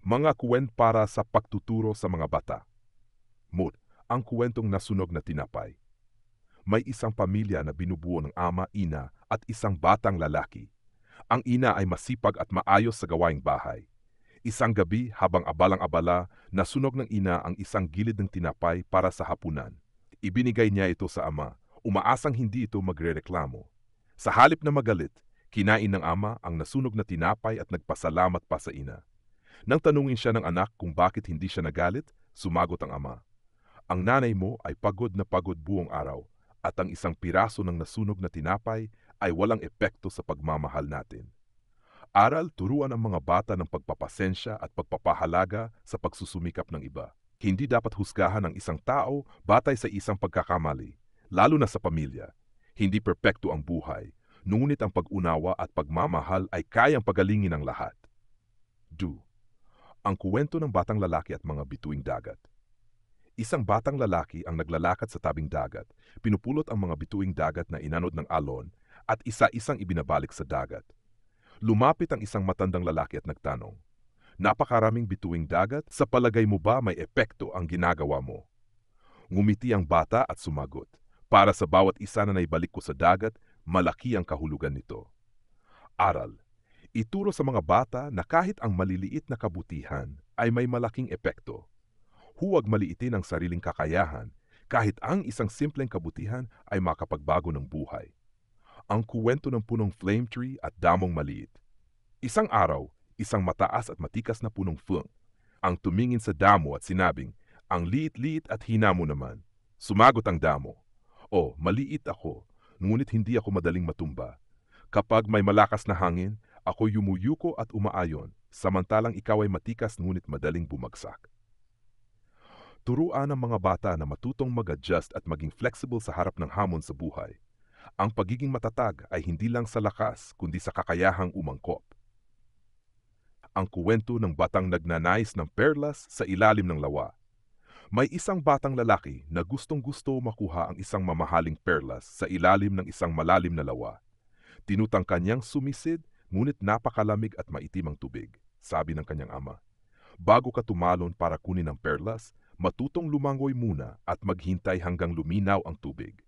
Mga kuwent para sa pagtuturo sa mga bata. Mood, ang kuwentong nasunog na tinapay. May isang pamilya na binubuo ng ama, ina at isang batang lalaki. Ang ina ay masipag at maayos sa gawaing bahay. Isang gabi habang abalang-abala, nasunog ng ina ang isang gilid ng tinapay para sa hapunan. Ibinigay niya ito sa ama, umaasang hindi ito magrereklamo. Sa halip na magalit, kinain ng ama ang nasunog na tinapay at nagpasalamat pa sa ina. Nang tanungin siya ng anak kung bakit hindi siya nagalit, sumagot ang ama. Ang nanay mo ay pagod na pagod buong araw at ang isang piraso ng nasunog na tinapay ay walang epekto sa pagmamahal natin. Aral, turuan ang mga bata ng pagpapasensya at pagpapahalaga sa pagsusumikap ng iba. Hindi dapat husgahan ang isang tao batay sa isang pagkakamali, lalo na sa pamilya. Hindi perpekto ang buhay, ngunit ang pag-unawa at pagmamahal ay kayang pagalingin ang lahat. Do. Ang kuwento ng batang lalaki at mga bituing dagat. Isang batang lalaki ang naglalakad sa tabing dagat, pinupulot ang mga bituing dagat na inanod ng alon at isa-isang ibinabalik sa dagat. Lumapit ang isang matandang lalaki at nagtanong, "Napakaraming bituing dagat, sa palagay mo ba may epekto ang ginagawa mo?" Ngumiti ang bata at sumagot, "Para sa bawat isa na naibalik ko sa dagat, malaki ang kahulugan nito." Aral. Ituro sa mga bata na kahit ang maliliit na kabutihan ay may malaking epekto. Huwag maliitin ang sariling kakayahan kahit ang isang simpleng kabutihan ay makapagbago ng buhay. Ang kuwento ng punong flame tree at damong maliit. Isang araw, isang mataas at matikas na punong fung ang tumingin sa damo at sinabing, "Ang liit-liit at hina mo naman." Sumagot ang damo, "O, maliit ako, ngunit hindi ako madaling matumba. Kapag may malakas na hangin, ako yumuyuko at umaayon, samantalang ikaw ay matikas ngunit madaling bumagsak." Turuan ang mga bata na matutong mag-adjust at maging flexible sa harap ng hamon sa buhay. Ang pagiging matatag ay hindi lang sa lakas kundi sa kakayahang umangkop. Ang kuwento ng batang nagnanais ng perlas sa ilalim ng lawa. May isang batang lalaki na gustong-gusto makuha ang isang mamahaling perlas sa ilalim ng isang malalim na lawa. Tinutang kanyang sumisid, ngunit napakalamig at maitim ang tubig, sabi ng kanyang ama. Bago ka tumalon para kunin ang perlas, matutong lumangoy muna at maghintay hanggang luminaw ang tubig.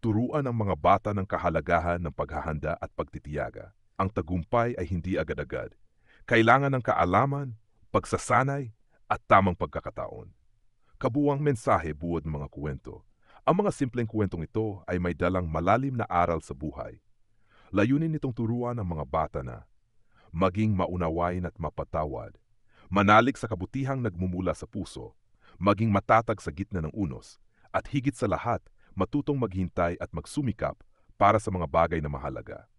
Turuan ang mga bata ng kahalagahan ng paghahanda at pagtitiyaga. Ang tagumpay ay hindi agad-agad. Kailangan ng kaalaman, pagsasanay, at tamang pagkakataon. Kabuwang mensahe buod ng mga kuwento. Ang mga simpleng kuwentong ito ay may dalang malalim na aral sa buhay. Layunin nitong turuan ang mga bata na maging maunawain at mapatawad, manalig sa kabutihang nagmumula sa puso, maging matatag sa gitna ng unos, at higit sa lahat, matutong maghintay at magsumikap para sa mga bagay na mahalaga.